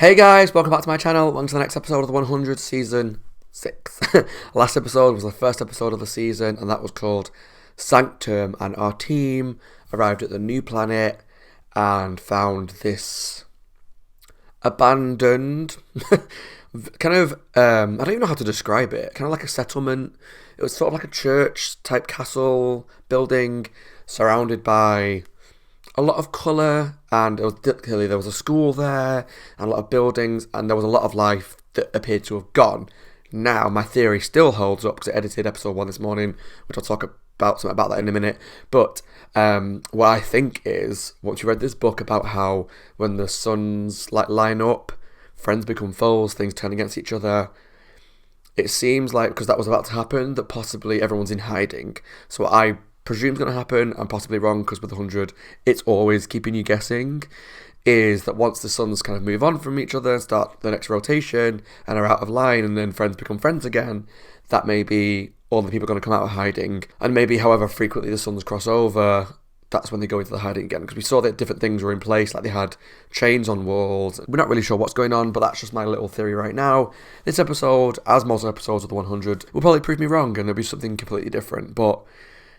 Hey guys, welcome back to my channel. Welcome to the next episode of the 100 season 6. Last episode was the first episode of the season, and that was called Sanctum. And our team arrived at the new planet and found this abandoned, kind of, I don't even know how to describe it. Kind of like a settlement. It was sort of like a church type castle building surrounded by a lot of colour, and clearly there was a school there and a lot of buildings, and there was a lot of life that appeared to have gone. Now my theory still holds up because I edited episode 1 this morning, which I'll talk about that in a minute. But what I think is, once you read this book about how when the suns line up, friends become foes, things turn against each other, it seems like, because that was about to happen, that possibly everyone's in hiding. So what I presume is going to happen, I'm possibly wrong because with the 100 it's always keeping you guessing, is that once the suns kind of move on from each other and start the next rotation and are out of line and then friends become friends again, that maybe all the people are going to come out of hiding, and maybe however frequently the suns cross over, that's when they go into the hiding again, because we saw that different things were in place, like they had chains on walls. We're not really sure what's going on, but that's just my little theory right now. This episode, as most episodes of the 100, will probably prove me wrong and there'll be something completely different, but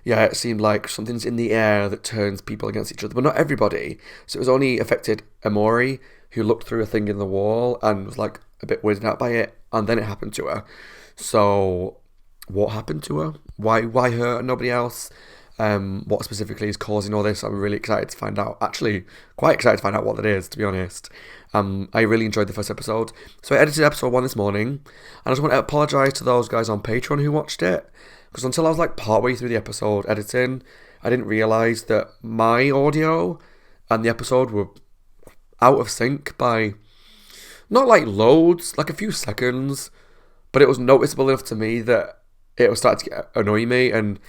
yeah, it seemed like something's in the air that turns people against each other, but not everybody. So it was only affected Amori, who looked through a thing in the wall and was like a bit weirded out by it, and then it happened to her. So what happened to her? Why her and nobody else? What specifically is causing all this? I'm really excited to find out. Actually, quite excited to find out what that is, to be honest. I really enjoyed the first episode. So I edited episode 1 this morning, and I just want to apologise to those guys on Patreon who watched it. Because until I was like partway through the episode editing, I didn't realise that my audio and the episode were out of sync by not like loads, like a few seconds, but it was noticeable enough to me that it was starting to annoy me, and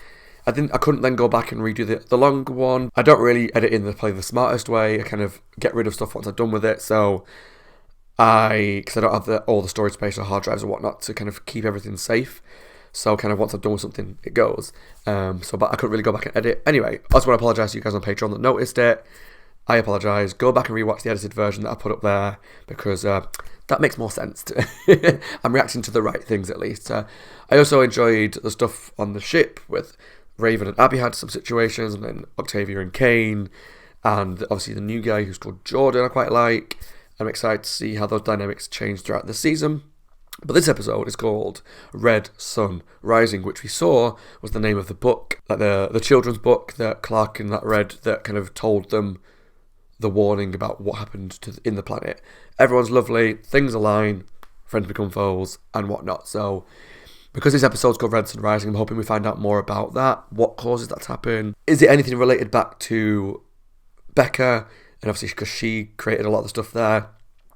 I couldn't then go back and redo the longer one. I don't really edit in the smartest way. I kind of get rid of stuff once I'm done with it, so because I don't have all the storage space or hard drives or whatnot to kind of keep everything safe. So kind of once I'm done with something, it goes. But I couldn't really go back and edit. Anyway, I just want to apologise to you guys on Patreon that noticed it. I apologise. Go back and rewatch the edited version that I put up there, because that makes more sense. I'm reacting to the right things at least. I also enjoyed the stuff on the ship with Raven and Abby had some situations, and then Octavia and Kane, and obviously the new guy who's called Jordan I quite like. I'm excited to see how those dynamics change throughout the season. But this episode is called Red Sun Rising, which we saw was the name of the book, like the children's book that Clark and that read, that kind of told them the warning about what happened in the planet. Everyone's lovely, things align, friends become foes, and whatnot. So because this episode's called Red Sun Rising, I'm hoping we find out more about that. What causes that to happen? Is it anything related back to Becca? And obviously because she created a lot of the stuff there.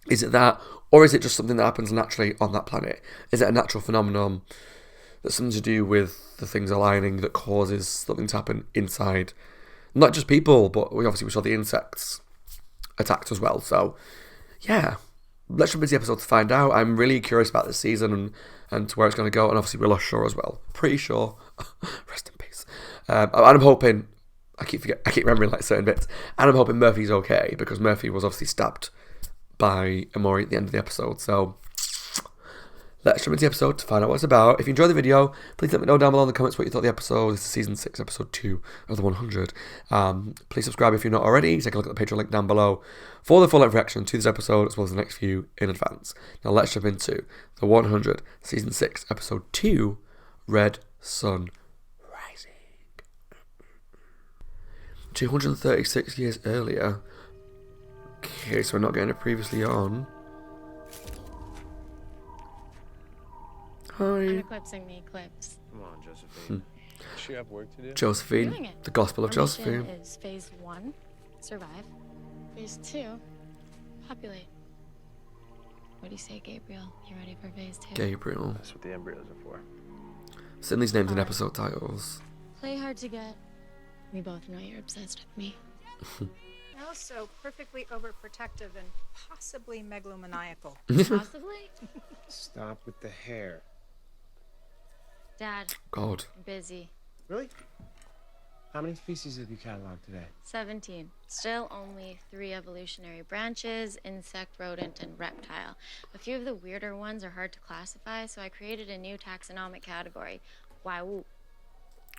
Is it that? Or is it just something that happens naturally on that planet? Is it a natural phenomenon that's something to do with the things aligning that causes something to happen inside? Not just people, but we saw the insects attacked as well. So, yeah, let's jump into the episode to find out. I'm really curious about this season and to where it's going to go. And obviously we're lost sure as well. Pretty sure. Rest in peace. And I'm hoping, I keep remembering like certain bits. And I'm hoping Murphy's okay, because Murphy was obviously stabbed by Amori at the end of the episode. So let's jump into the episode to find out what it's about. If you enjoyed the video, please let me know down below in the comments what you thought of the episode. This is season 6, episode 2 of the 100. Please subscribe if you're not already. Take a look at the Patreon link down below for the full-length reaction to this episode, as well as the next few in advance. Now let's jump into the 100, season 6, episode 2, Red Sun Rising. 236 years earlier. Okay, so we're not getting it previously on. Hi. I'm eclipsing the eclipse. Come on, Josephine. Does she have work to do? Josephine, the Gospel of Josephine. Mission is phase 1, survive. Phase 2, populate. What do you say, Gabriel? You ready for phase 2? Gabriel. That's what the embryos are for. Send these names in episode titles. Play hard to get. We both know you're obsessed with me. Also perfectly overprotective and possibly megalomaniacal. Possibly? Stop with the hair. Dad, God. I'm busy. Really? How many species have you cataloged today? 17. Still only 3 evolutionary branches: insect, rodent, and reptile. A few of the weirder ones are hard to classify, so I created a new taxonomic category: Waiwu.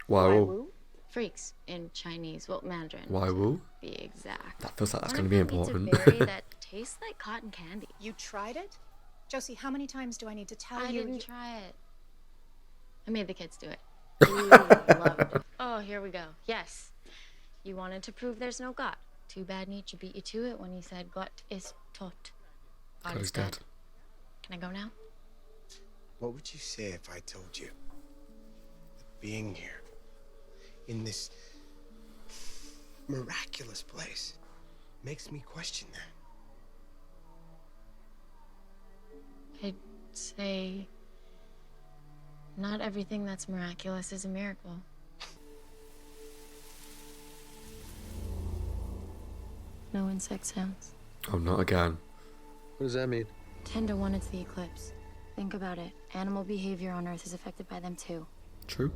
Wow. Freaks in Chinese, well, Mandarin Waiwu? to be exact. That feels like that's One going to of be them eats a important. berry that tastes like cotton candy. You tried it? Josie, how many times do I need to tell I you? didn't try it. I made the kids do it. Loved it. Oh, here we go. Yes. You wanted to prove there's no God. Too bad Nietzsche beat you to it when he said Gott ist tot. God is dead. Can I go now? What would you say if I told you that being here, in this miraculous place, makes me question that? I'd say not everything that's miraculous is a miracle. No insect sounds. Oh, not again. What does that mean? 10 to 1 it's the eclipse. Think about it. Animal behavior on Earth is affected by them too. True.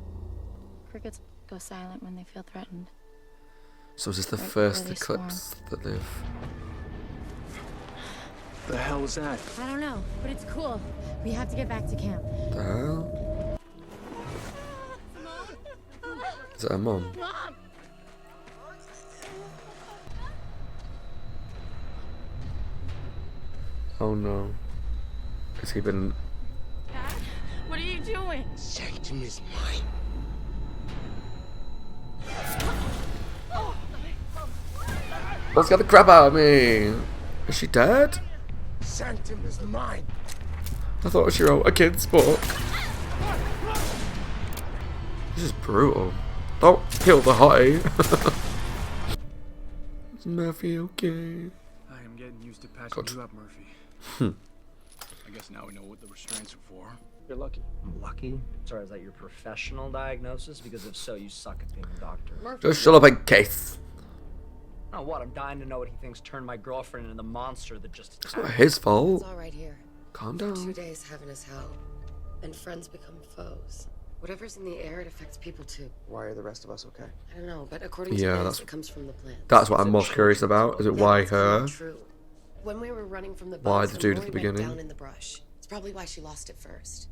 Crickets go silent when they feel threatened. So is this the Right first before they eclipse that they've... The hell was that? I don't know, but it's cool. We have to get back to camp. The hell? Is it her mum? Mom! Oh no. Has he been... Dad, what are you doing? Sanctum is mine. Let's get the crap out of me! Is she dead? Sanctum is mine. I thought she wrote a kid's book. This is brutal. Don't kill the hottie. Is Murphy okay? I am getting used to patching God. you up, Murphy. I guess now we know what the restraints are for. You're lucky. Lucky? Sorry, is that your professional diagnosis? Because if so, you suck at being a doctor. Just shut up and case. Oh, what? I'm dying to know what he thinks turned my girlfriend into the monster that just It's attacked. not his fault. It's all right here. Calm 2 down. days heaven is hell, and friends become foes. Whatever's in the air, it affects people too. Why are the rest of us okay? I don't know, but according to Yeah, this, that's- it comes from the plant. That's what I'm most curious about. Is it why it's kinda her? True. When we were running from the Why bugs, the her dude at the Mori went beginning? down in the brush. It's probably why she lost it first.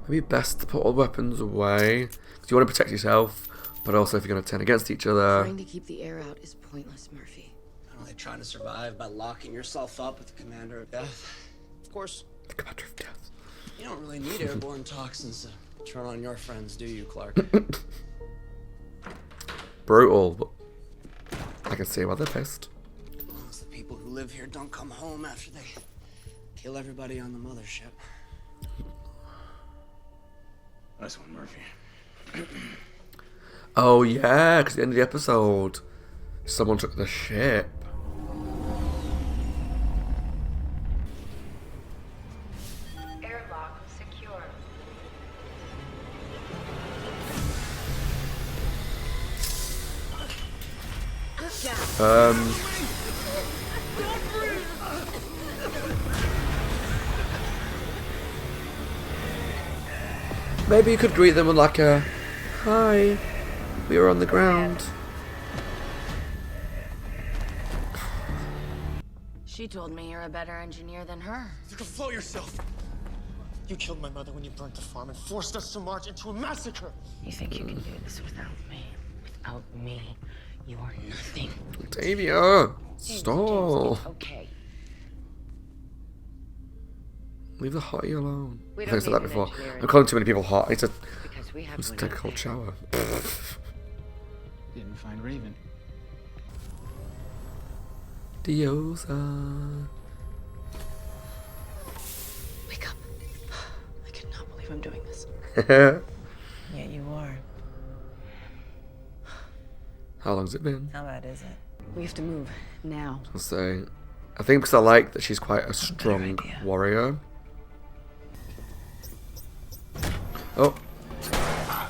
Maybe best to put all weapons away. Because you want to protect yourself. But also if you're going to turn against each other. Trying to keep the air out is pointless, Murphy. Only trying to survive by locking yourself up with the commander of death. Of course, The commander of death. you don't really need airborne toxins to turn on your friends, do you, Clark? Brutal. But I can see why they're pissed. As long as the people who live here don't come home after they kill everybody on the mothership. Nice one, Murphy. Oh yeah, because at the end of the episode, someone took the ship. Airlock secure. Maybe you could greet them with like a, hi, we were on the ground. She told me you're a better engineer than her. You can float yourself. You killed my mother when you burnt the farm and forced us to march into a massacre. You think you can do this without me? Without me, you are nothing. Octavia, stop. Okay. Leave the hottie alone. We I don't think I said that need an before. engineer I'm calling too many people hot. I need to Because we have just one take a out cold there. shower. Didn't find Raven. Diosa. Wake up. I cannot believe I'm doing this. Yeah, you are. How long's it been? How bad is it? We have to move now. I'll say. I think because I like that she's quite a strong idea. warrior. Oh.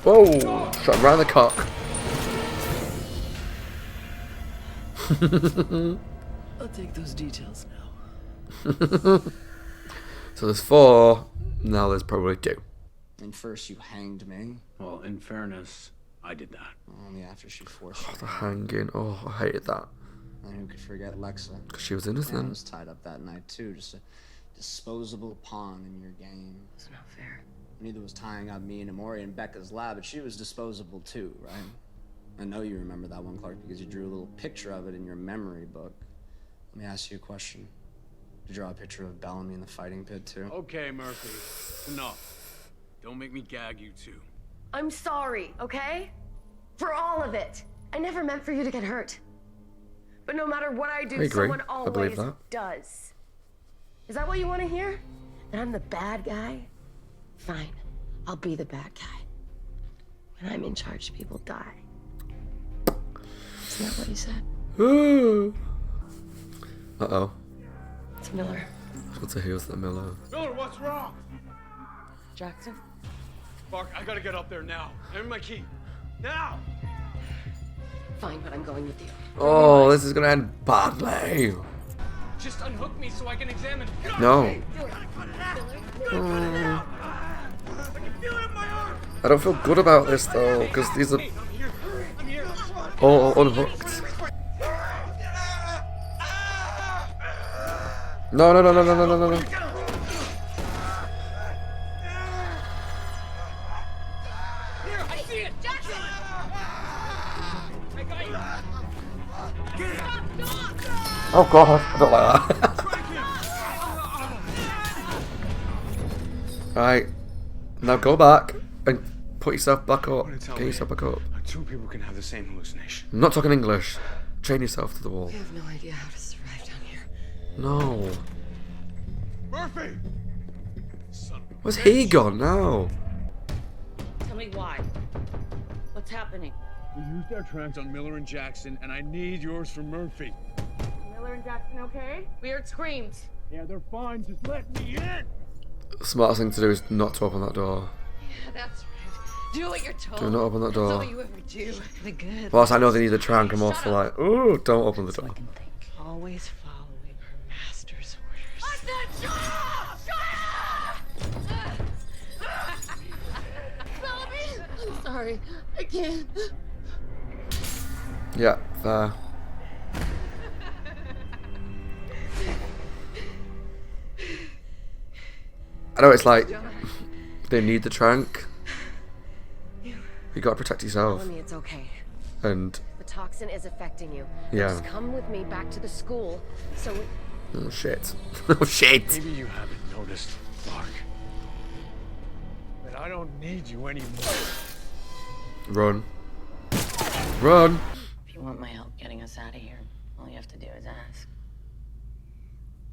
Whoa! Shot him right in the cock. I'll take those details now. So there's 4. Now there's probably 2. And first you hanged me. Well, in fairness, I did that. Only after she forced Oh, me. the hanging. Oh, I hated that. And who could forget Lexa? Because she was Yeah, I innocent. was tied up that night too, just a disposable pawn in your game. It's not fair. Neither was tying up me and Amori in Becca's lab, but she was disposable too, right? I know you remember that one, Clark, because you drew a little picture of it in your memory book. Let me ask you a question. Did you draw a picture of Bellamy in the fighting pit too? Okay, Murphy. Enough. Don't make me gag you too. I'm sorry, okay? For all of it. I never meant for you to get hurt. But no matter what I do, I agree. someone I believe always that. does. Is that what you want to hear? That I'm the bad guy? Fine. I'll be the bad guy. When I'm in charge, people die. Isn't that what he said? Uh-oh. It's Miller. What's a heels that Miller? Miller, what's wrong? Jackson? Mark, I gotta get up there now. Hand me my key. Now! Fine, but I'm going with you. Oh, this is gonna end badly. Just unhook me so I can examine. No. I don't feel good about this though, because these are all unhooked. No, no, no, no, no, no, no, no. Oh god, I don't like that. Right, now go back and put yourself back up. Get yourself back up. Two people can have the same hallucination. I'm not talking English. Chain yourself to the wall. I have no idea how to survive down here. No. Murphy! Son of a Where's he gone now? Tell me why. What's happening? We used our tracks on Miller and Jackson, and I need yours for Murphy. Miller and Jackson okay? We heard screams. Yeah, they're fine. Just let me in. The smartest thing to do is not to open that door. Yeah, that's right. Do what you're told. Do not open that That's door. all you ever do. The good. Whilst I know they need the trank, I'm also like, ooh, don't open the door. Always following her master's orders. I'm sorry. I can't. Yeah, fair. I know it's like, they need the trank. You gotta protect yourself. Tell me it's okay. And, The toxin is affecting you. Yeah. Just come with me back to the school so we... oh shit. Oh shit. Maybe you haven't noticed, Clark. But I don't need you anymore. Run. Run. If you want my help getting us out of here, all you have to do is ask.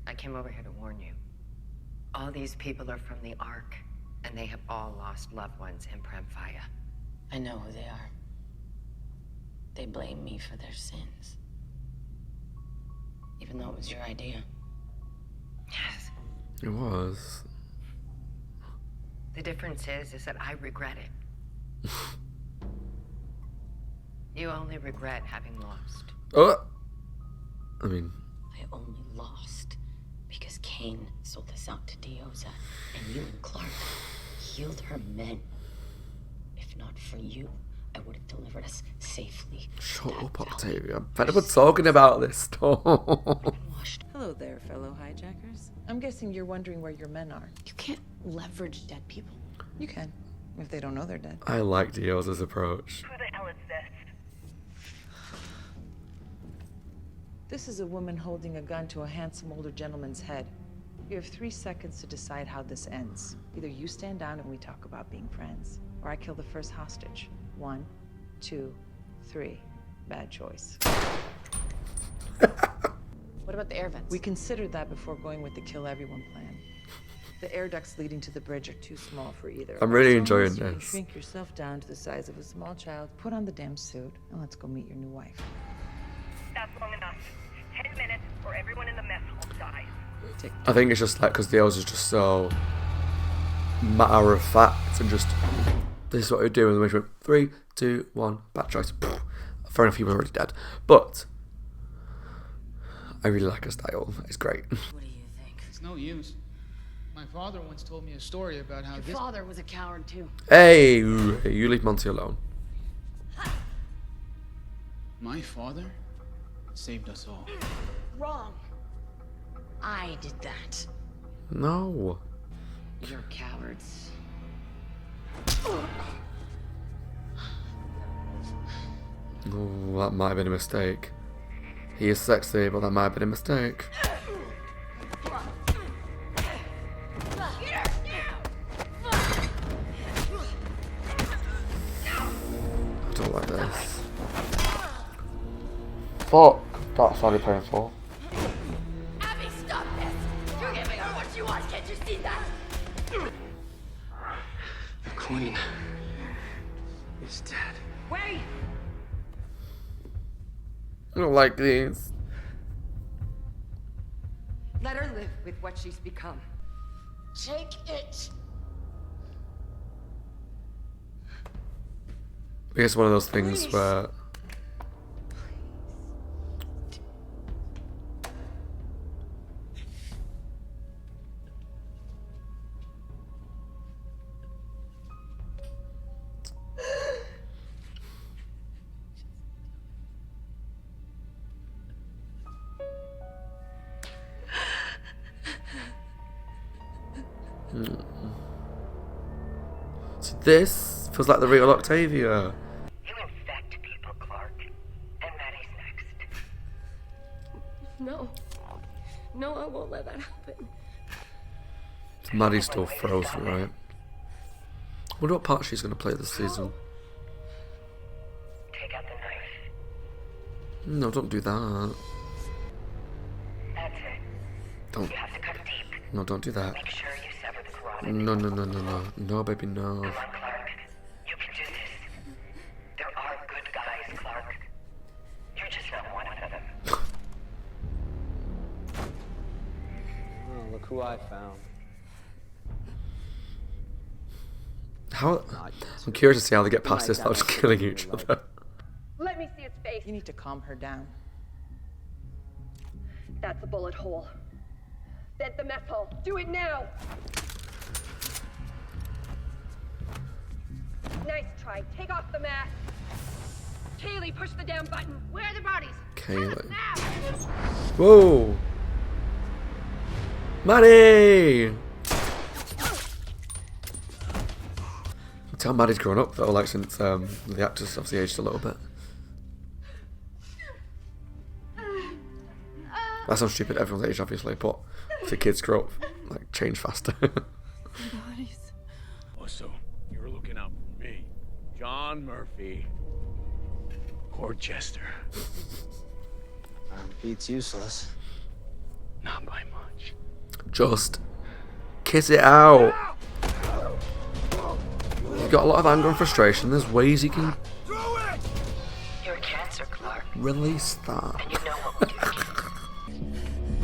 I came over here to warn you. All these people are from the Ark, and they have all lost loved ones in Premfaya. I know who they are. They blame me for their sins. Even though it was your idea. Yes. It was. The difference is that I regret it. You only regret having lost. Oh! I mean, I only lost because Kane sold us out to Dioza, and you and Clark healed her men. If not for you, I would have delivered us safely. shut to that up, valley. Octavia. I'm fed up with talking about this stuff. Washed. Hello there, fellow hijackers. I'm guessing you're wondering where your men are. You can't leverage dead people. You can, if they don't know they're dead. I like Dio's approach. Who the hell is this? This is a woman holding a gun to a handsome older gentleman's head. You have 3 seconds to decide how this ends. Either you stand down and we talk about being friends, or I kill the first hostage. 1, 2, 3. Bad choice. What about the air vents? We considered that before going with the kill everyone plan. The air ducts leading to the bridge are too small for either. I'm really As long enjoying as you can this. Shrink yourself down to the size of a small child, put on the damn suit, and let's go meet your new wife. That's long enough. 10 minutes or everyone in the mess hall dies. I think it's just like because Dio's is just so matter of fact and just this is what we do, and then we went 3, 2, 1, bad choice. Fair enough, he was already dead, but I really like her style. It's great. What do you think? It's no use. My father once told me a story about how Your this... father was a coward too. Hey, you leave Monty alone. My father saved us all. Wrong. I did that. No. You're cowards. Oh, that might have been a mistake. He is sexy, but that might have been a mistake. I don't like this. Fuck! That's really painful. Abby, stop this! You're giving her what she wants. Can't you see that? The Queen is dead. Wait! I don't like these. Let her live with what she's become. Take it. I guess one of those things where so this feels like the real Octavia. You infect people, Clark. And Maddie's next. No. No, I won't let that happen. Maddie's still frozen, right? I wonder what part she's going to play this season. Take out the knife. No, don't do that. That's it. Don't. You have to cut deep. No, don't do that. Make sure you sever the carotid. No, no, no, no, no. No, baby, no. Come on, Clark. You can do this. There are good guys, Clark. You're just not one of them. Oh, look who I found. How? I'm curious to see how they get past this without just killing each other. Let me see its face. You need to calm her down. That's a bullet hole. Vent the mess hole. Do it now. Nice try. Take off the mask. Kaylee, push the damn button. Where are the bodies? Kaylee. Whoa! Maddie! Tell Maddie's grown up though, like since the actress obviously aged a little bit. That sounds stupid, everyone's aged obviously, but if the kids grow up, like, change faster. Also, you were looking out for me. John Murphy. Poor Chester. Beats useless. Not by much. Just kiss it out. You've got a lot of anger and frustration, there's ways you can You're a cancer, Clark. release that. And you know what would do.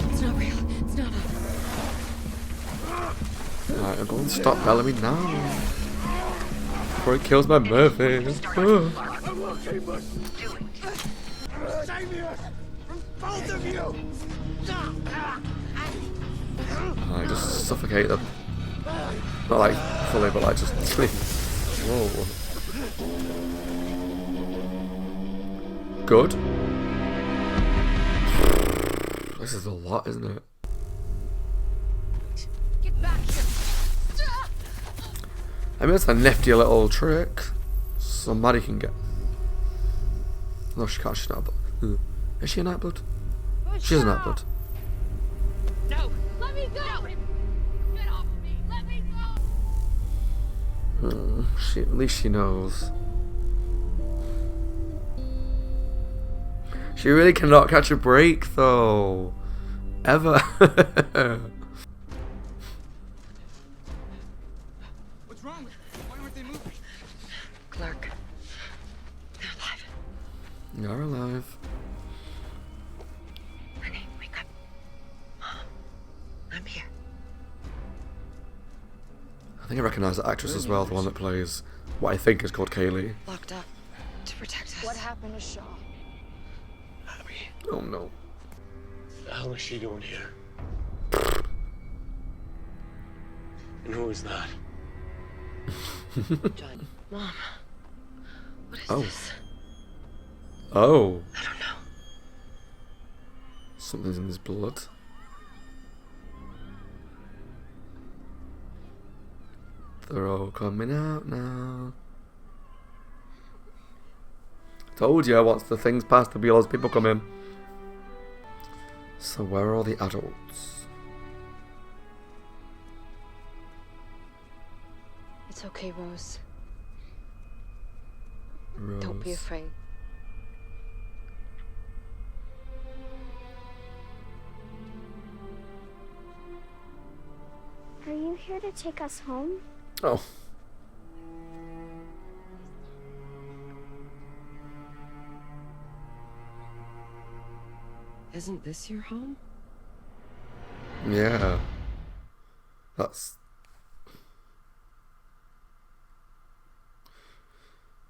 It's not real. It's not. Right, I'm going to stop Bellamy now. Before he kills my Murphy. Oh. I'm okay, but do it. Save me from both of you. I just suffocate them. Not like fully, but like just whoa. Good. This is a lot, isn't it? Get back here. I mean, it's a nifty little trick. Somebody can get. No, she can't. She's not a blood. Is she a Nightblood? She is a Nightblood. No. Let me go. Get off me. Let me go. At least she knows. She really cannot catch a break, though. Ever. What's wrong with them? Why aren't they moving? Clark. They're alive. You're alive. Renee, wake up. Mom, I'm here. I think I recognise that actress as well, the one that plays what I think is called Kaylee. Locked up to protect us. What happened to Shaw? Abby, Oh no. what the hell is she doing here? And who is that? John. Mom. What is Oh. this? Oh. I don't know. Something's in his blood. They're all coming out now. Told you, once the thing's passed, there'll be all those people coming. So where are all the adults? It's okay, Rose. Rose. Don't be afraid. Are you here to take us home? Oh. Isn't this your home? Yeah. That's...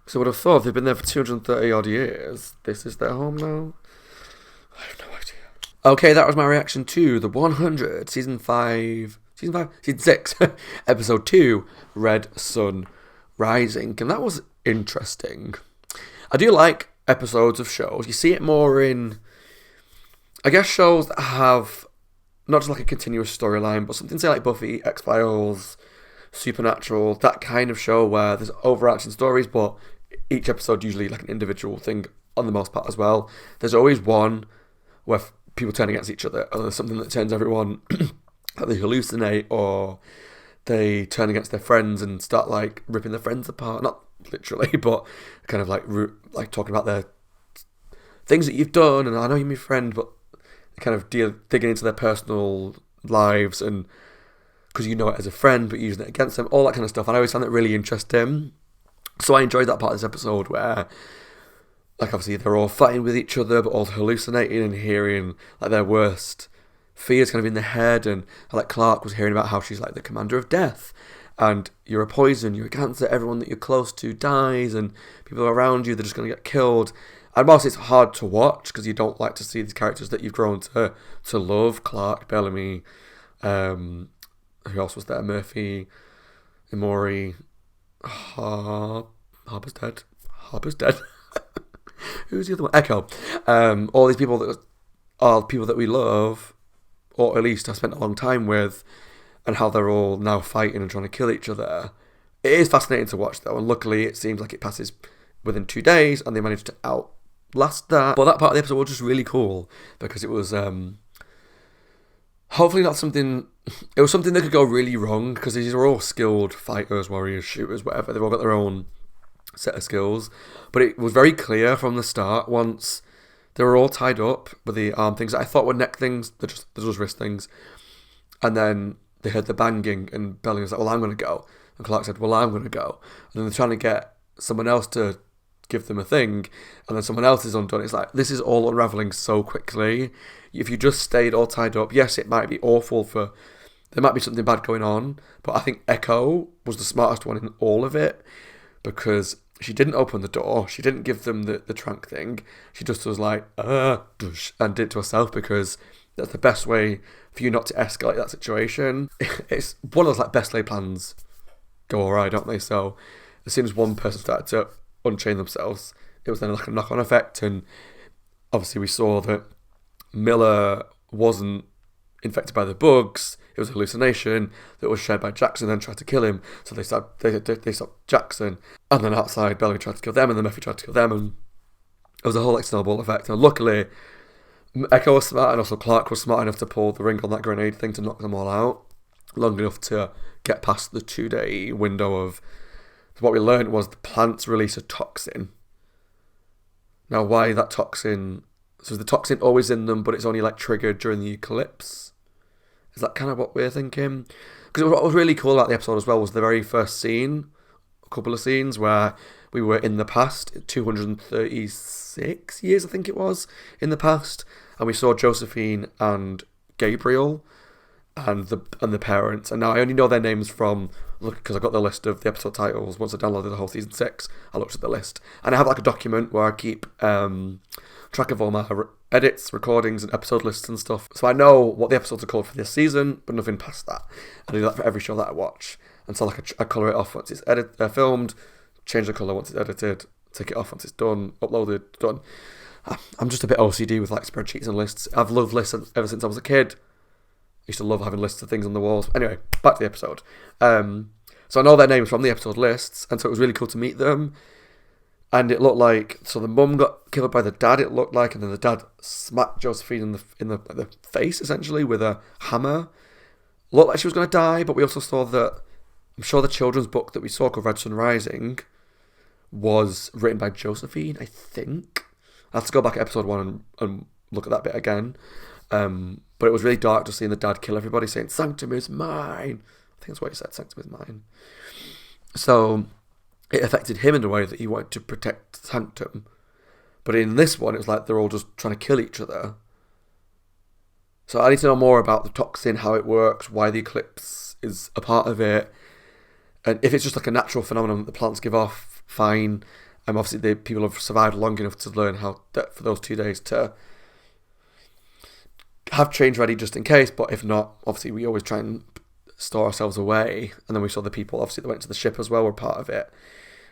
So I would have thought they've been there for 230 odd years. This is their home now? I have no idea. Okay, that was my reaction to The 100, Season 6, Episode 2, Red Sun Rising. And that was interesting. I do like episodes of shows. You see it more in, I guess, shows that have not just like a continuous storyline, but something, say, like Buffy, X-Files, Supernatural, that kind of show where there's overarching stories, but each episode usually like an individual thing on the most part as well. There's always one where people turn against each other, or there's something that turns everyone, that they hallucinate, or they turn against their friends and start like ripping their friends apart. Not literally, but kind of like talking about their things that you've done, and I know you're my friend, but kind of digging into their personal lives, and because you know it as a friend, but using it against them, all that kind of stuff. And I always found it really interesting. So I enjoyed that part of this episode where, like, obviously they're all fighting with each other, but all hallucinating and hearing like their worst fears kind of in their head. And like Clark was hearing about how she's like the commander of death, and you're a poison, you're a cancer, everyone that you're close to dies, and people around you, they're just going to get killed. And whilst it's hard to watch because you don't like to see these characters that you've grown to love, Clark, Bellamy, who else was there? Murphy, Imori, Harper's dead. Who's the other one? Echo. All these people that are people that we love, or at least I spent a long time with, and how they're all now fighting and trying to kill each other. It is fascinating to watch though, and luckily it seems like it passes within 2 days, and they managed to outlast that. But that part of the episode was just really cool because it was hopefully not something. It was something that could go really wrong because these are all skilled fighters, warriors, shooters, whatever. They've all got their own set of skills. But it was very clear from the start once they were all tied up with the arm things that I thought were neck things. They're just wrist things. And then they heard the banging, and Belling was like, "Well, I'm going to go." And Clark said, "Well, I'm going to go." And then they're trying to get someone else to give them a thing, and then someone else is undone. It's like, this is all unraveling so quickly. If you just stayed all tied up, yes, it might be awful there might be something bad going on, but I think Echo was the smartest one in all of it because she didn't open the door, she didn't give them the trank thing, she just was like, and did it to herself because that's the best way for you not to escalate that situation. It's one of those like best laid plans go awry, don't they? So as soon as one person started to unchain themselves, it was then like a knock-on effect, and obviously we saw that Miller wasn't infected by the bugs. It was a hallucination that was shared by Jackson, then tried to kill him. So they stopped Jackson, and then outside Bellamy tried to kill them, and then Murphy tried to kill them, and it was a whole like snowball effect. And luckily Echo was smart, and also Clark was smart enough to pull the ring on that grenade thing to knock them all out long enough to get past the 2-day window of. So what we learned was the plants release a toxin. Now, why that toxin? So is the toxin always in them, but it's only like triggered during the eclipse? Is that kind of what we're thinking? Because what was really cool about the episode as well was the very first scene, a couple of scenes where we were in the past, 236 years I think it was, in the past, and we saw Josephine and Gabriel and the parents. And now I only know their names from because I got the list of the episode titles. Once I downloaded the whole season 6, I looked at the list, and I have like a document where I keep track of all my edits, recordings, and episode lists and stuff. So I know what the episodes are called for this season, but nothing past that. I do that for every show that I watch, and so like I colour it off once it's filmed, change the colour once it's edited, take it off once it's done, uploaded, done. I'm just a bit OCD with like spreadsheets and lists. I've loved lists ever since I was a kid. I used to love having lists of things on the walls. Anyway, back to the episode. So I know their names from the episode lists, and so it was really cool to meet them. And it looked like, so the mum got killed by the dad, it looked like, and then the dad smacked Josephine in the face, essentially, with a hammer. Looked like she was going to die, but we also saw that, I'm sure the children's book that we saw called Red Sun Rising was written by Josephine, I think. I'll have to go back at episode 1 and look at that bit again. But it was really dark just seeing the dad kill everybody, saying, Sanctum is mine. I think that's what he said, Sanctum is mine. So it affected him in a way that he wanted to protect Sanctum. But in this one, it was like they're all just trying to kill each other. So I need to know more about the toxin, how it works, why the eclipse is a part of it. And if it's just like a natural phenomenon that the plants give off, fine. Obviously, the people have survived long enough to learn how that for those 2 days to have change ready just in case. But if not, obviously, we always try and store ourselves away. And then we saw the people, obviously, that went to the ship as well were part of it.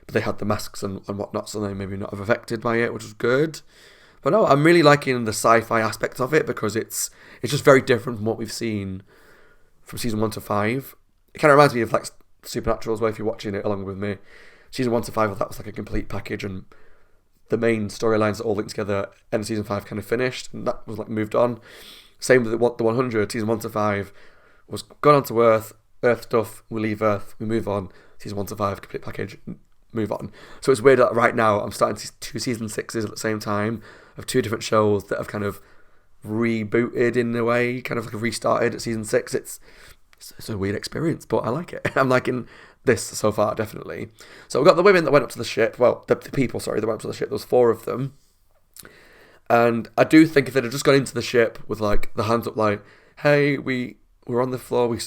But they had the masks and whatnot, so they maybe not have affected by it, which was good. But no, I'm really liking the sci-fi aspect of it because it's just very different from what we've seen from season 1 to 5. It kind of reminds me of like Supernatural as well, if you're watching it along with me. Season 1 to 5, that was like a complete package, and the main storylines that all linked together, end of season 5 kind of finished, and that was like moved on. Same with the 100, season 1 to 5 was gone on to Earth stuff, we leave Earth, we move on. Season 1 to 5, complete package, move on. So it's weird that right now I'm starting to see 2 season 6s at the same time of 2 different shows that have kind of rebooted in a way, kind of like restarted at season 6. It's a weird experience, but I like it. I'm liking this so far, definitely. So we've got the women that went up to the ship. Well, the people, sorry, that went up to the ship. There was 4 of them. And I do think if they'd have just gone into the ship with like the hands up like, hey, we're on the floor, we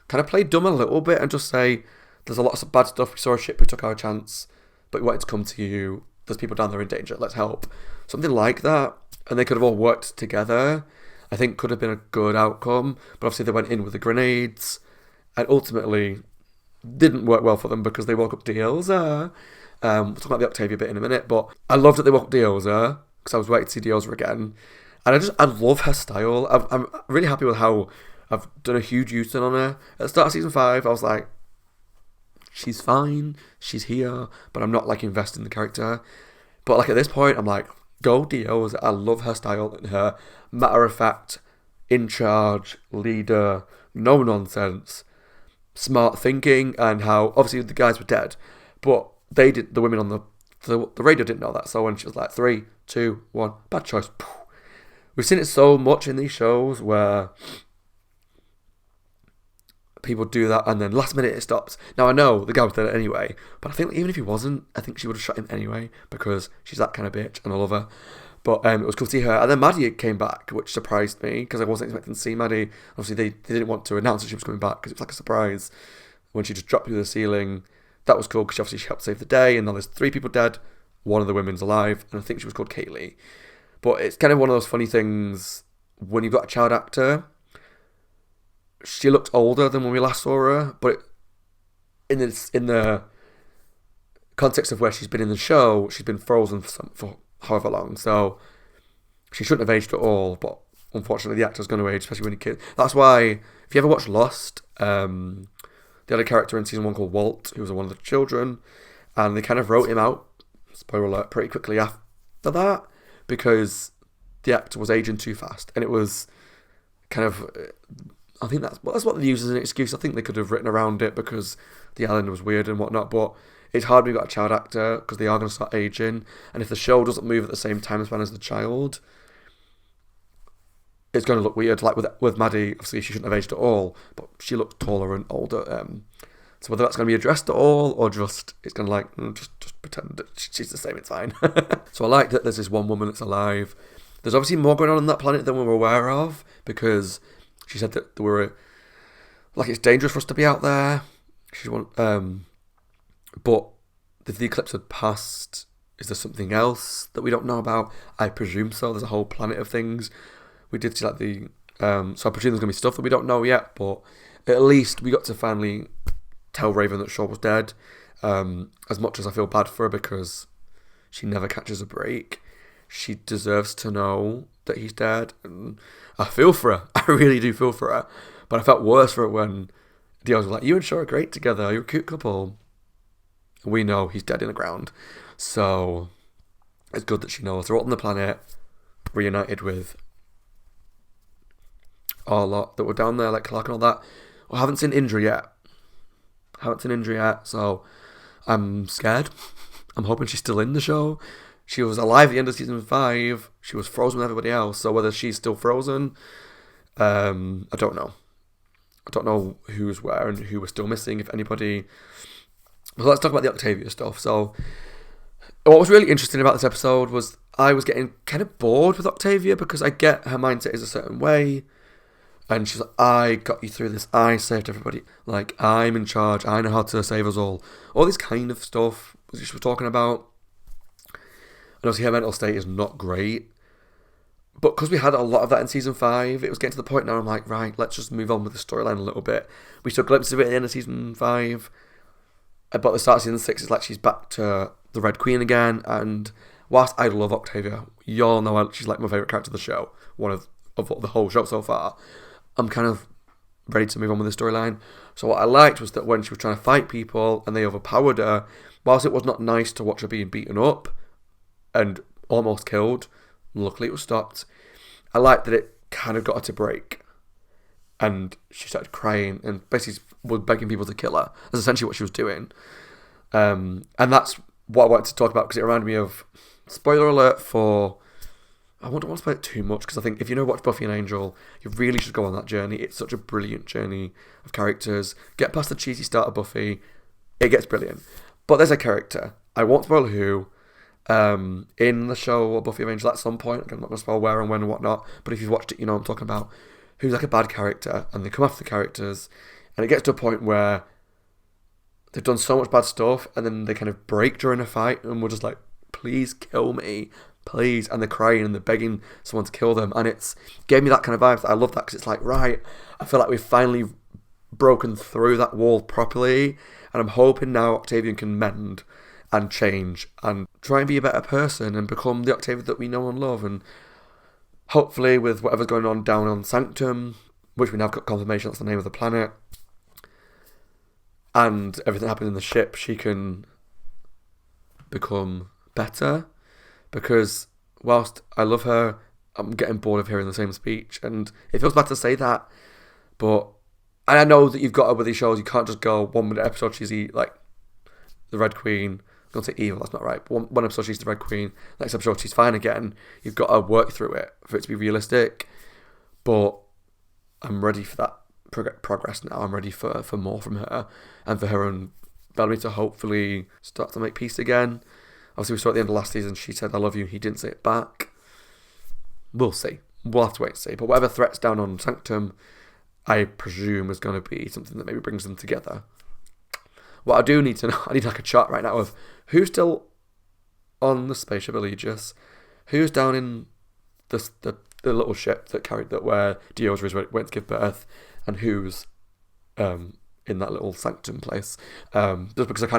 kind of played dumb a little bit and just say, there's a lot of bad stuff, we saw a ship, we took our chance, but we wanted to come to you, there's people down there in danger, let's help. Something like that. And they could have all worked together. I think could have been a good outcome, but obviously they went in with the grenades, and ultimately didn't work well for them because they woke up Dioza. We'll talk about the Octavia bit in a minute, but I loved that they woke up Dioza because I was waiting to see Dioza again, and I love her style. I'm really happy with how I've done a huge U-turn on her. At the start of season 5, I was like, she's fine, she's here, but I'm not like invested in the character. But like at this point, I'm like, go Dioza. I love her style and her matter of fact, in charge, leader, no nonsense, smart thinking, and how obviously the guys were dead, but the women on the radio didn't know that. So when she was like 3, 2, 1, bad choice. We've seen it so much in these shows where people do that and then last minute it stops. Now I know the guy was dead anyway, but I think even if he wasn't, I think she would have shot him anyway because she's that kind of bitch and I love her. But it was cool to see her. And then Maddie came back, which surprised me because I wasn't expecting to see Maddie. Obviously, they didn't want to announce that she was coming back because it was like a surprise when she just dropped through the ceiling. That was cool because she helped save the day. And now there's 3 people dead. One of the women's alive. And I think she was called Kaylee. But it's kind of one of those funny things when you've got a child actor. She looked older than when we last saw her. But in the context of where she's been in the show, she's been frozen for however long, so she shouldn't have aged at all, but unfortunately the actor's going to age, especially when you're a kid. That's why, if you ever watch Lost, they had a character in season 1 called Walt, who was one of the children, and they kind of wrote him out, spoiler alert, pretty quickly after that, because the actor was aging too fast, and it was kind of, I think that's what they use as an excuse. I think they could have written around it because the island was weird and whatnot, but it's hard when you've got a child actor because they are going to start aging. And if the show doesn't move at the same time span as the child, it's going to look weird. Like with Maddie, obviously she shouldn't have aged at all, but she looks taller and older. So whether that's going to be addressed at all or just it's going to like just pretend that she's the same, it's fine. So I like that there's this one woman that's alive. There's obviously more going on that planet than we were aware of because she said that there were like it's dangerous for us to be out there. But if the eclipse had passed, is there something else that we don't know about? I presume so. There's a whole planet of things. We did see like so I presume there's going to be stuff that we don't know yet, but at least we got to finally tell Raven that Shaw was dead. As much as I feel bad for her because She never catches a break. She deserves to know that he's dead. And I feel for her. I really do feel for her. But I felt worse for her when Diaz was like, you and Shaw are great together. You're a cute couple. We know he's dead in the ground. So it's good that she knows. They're all on the planet, reunited with a lot that were down there, like Clark and all that. I haven't seen Indra yet. So I'm scared. I'm hoping she's still in the show. She was alive at the end of season 5. She was frozen with everybody else. So whether she's still frozen, I don't know. I don't know who's where and who we're still missing, if anybody. So let's talk about the Octavia stuff. So what was really interesting about this episode was I was getting kind of bored with Octavia because I get her mindset is a certain way. And she's like, I got you through this. I saved everybody. Like, I'm in charge. I know how to save us all. All this kind of stuff she was talking about. And obviously her mental state is not great. But because we had a lot of that in season 5, it was getting to the point now I'm like, right, let's just move on with the storyline a little bit. We saw glimpses of it at the end of season 5. But at the start of season 6, it's like she's back to the Red Queen again. And whilst I love Octavia, y'all know she's like my favourite character of the show. One of the whole show so far. I'm kind of ready to move on with the storyline. So what I liked was that when she was trying to fight people and they overpowered her, whilst it was not nice to watch her being beaten up and almost killed, luckily it was stopped, I liked that it kind of got her to break. And she started crying and basically was begging people to kill her. That's essentially what she was doing. And that's what I wanted to talk about because it reminded me of, spoiler alert for, I don't want to spoil it too much because I think if you know watch Buffy and Angel, you really should go on that journey. It's such a brilliant journey of characters. Get past the cheesy start of Buffy, it gets brilliant. But there's a character, I won't spoil who, in the show or Buffy and Angel at some point. I'm not going to spoil where and when and whatnot, but if you've watched it, you know what I'm talking about. Who's like a bad character, and they come after the characters, and it gets to a point where they've done so much bad stuff, and then they kind of break during a fight, and we're just like, please kill me, please, and they're crying and they're begging someone to kill them, and it's gave me that kind of vibe. I love that because it's like, right, I feel like we've finally broken through that wall properly, and I'm hoping now Octavian can mend and change and try and be a better person and become the Octavia that we know and love. And hopefully with whatever's going on down on Sanctum, which we now have got confirmation that's the name of the planet, and everything happening in the ship, she can become better. Because whilst I love her, I'm getting bored of hearing the same speech, and it feels bad to say that, but and I know that you've got her with these shows, you can't just go 1 minute episode she's like the Red Queen, I'm going to say evil, that's not right, but one episode she's the Red Queen, next episode she's fine again. You've got to work through it for it to be realistic, but I'm ready for that progress now. I'm ready for more from her, and for her and Bellamy to hopefully start to make peace again. Obviously, we saw at the end of last season, she said, I love you, he didn't say it back. We'll see. We'll have to wait and see. But whatever threat's down on Sanctum, I presume is going to be something that maybe brings them together. What I do need to know, I need like a chart right now of who's still on the spaceship Aegis, who's down in the little ship that carried that where Diosa went to give birth, and who's in that little Sanctum place. Just because I'm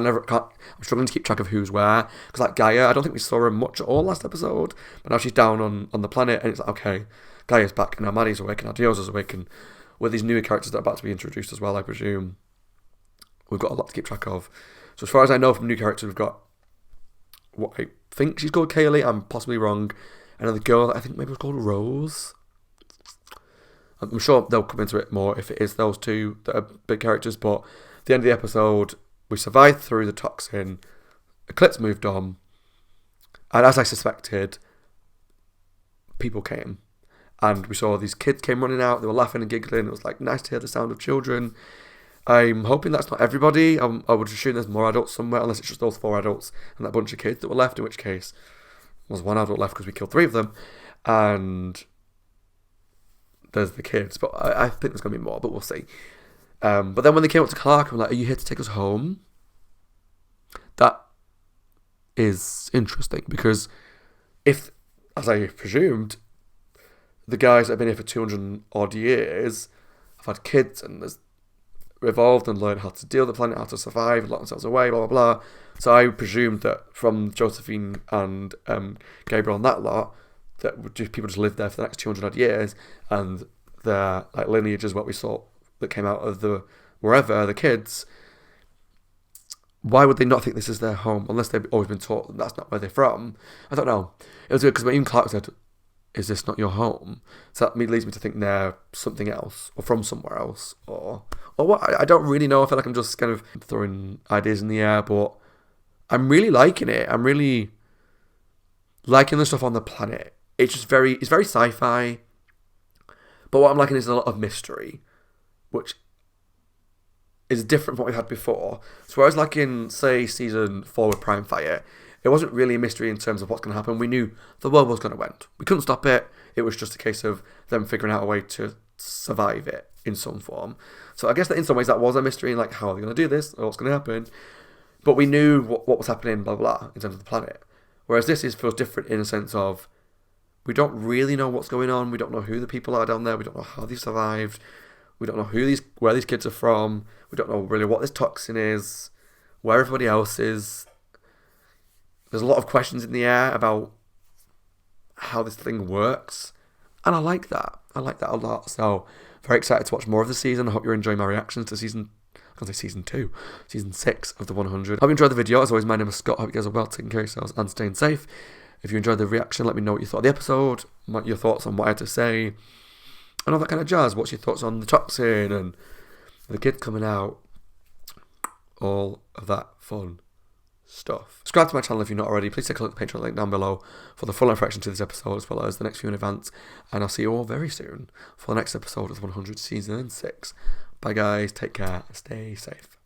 struggling to keep track of who's where. Because like Gaia, I don't think we saw her much at all last episode, but now she's down on the planet, and it's like, okay, Gaia's back, and now Maddie's awake, and now Diosa's awake, and with these newer characters that are about to be introduced as well, I presume, we've got a lot to keep track of. So as far as I know from new characters, we've got what I think she's called Kaylee, I'm possibly wrong, and then the girl I think maybe was called Rose. I'm sure they'll come into it more if it is those two that are big characters, but at the end of the episode, we survived through the toxin, Eclipse moved on, and as I suspected, people came. And we saw these kids came running out, they were laughing and giggling, it was like nice to hear the sound of children. I'm hoping that's not everybody. I would assume there's more adults somewhere, unless it's just those 4 adults and that bunch of kids that were left, in which case there was 1 adult left because we killed 3 of them. And there's the kids, but I think there's going to be more, but we'll see. But then when they came up to Clark, I'm like, are you here to take us home? That is interesting, because if, as I presumed, the guys that have been here for 200 odd years have had kids, and there's evolved and learned how to deal with the planet, how to survive, lock themselves away, blah, blah, blah. So I presumed that from Josephine and Gabriel and that lot, that people just lived there for the next 200 odd years, and their like lineage is what we saw that came out of the wherever, the kids. Why would they not think this is their home, unless they've always been taught that that's not where they're from? I don't know. It was weird because even Clark said, is this not your home? So that leads me to think they're something else, or from somewhere else, or what? I don't really know. I feel like I'm just kind of throwing ideas in the air, but I'm really liking it. I'm really liking the stuff on the planet. It's just it's very sci-fi, but what I'm liking is a lot of mystery, which is different from what we had before. So whereas like in, say, season 4 with Prime Fire, it wasn't really a mystery in terms of what's going to happen. We knew the world was going to end. We couldn't stop it. It was just a case of them figuring out a way to survive it in some form. So I guess that in some ways that was a mystery, like how are they going to do this, or what's going to happen. But we knew what was happening, blah, blah, blah, in terms of the planet. Whereas this feels different in a sense of we don't really know what's going on. We don't know who the people are down there. We don't know how they survived. We don't know where these kids are from. We don't know really what this toxin is, where everybody else is. There's a lot of questions in the air about how this thing works. And I like that. I like that a lot. So, very excited to watch more of the season. I hope you're enjoying my reactions to season 2, season 6 of the 100. Hope you enjoyed the video. As always, my name is Scott. Hope you guys are well, taking care of yourselves and staying safe. If you enjoyed the reaction, let me know what you thought of the episode, your thoughts on what I had to say, and all that kind of jazz. What's your thoughts on the toxin and the kid coming out? All of that fun stuff. Subscribe to my channel if you're not already. Please take a look at the Patreon link down below for the full reaction to this episode, as well as the next few in advance. And I'll see you all very soon for the next episode of 100 Season 6. Bye guys, take care, stay safe.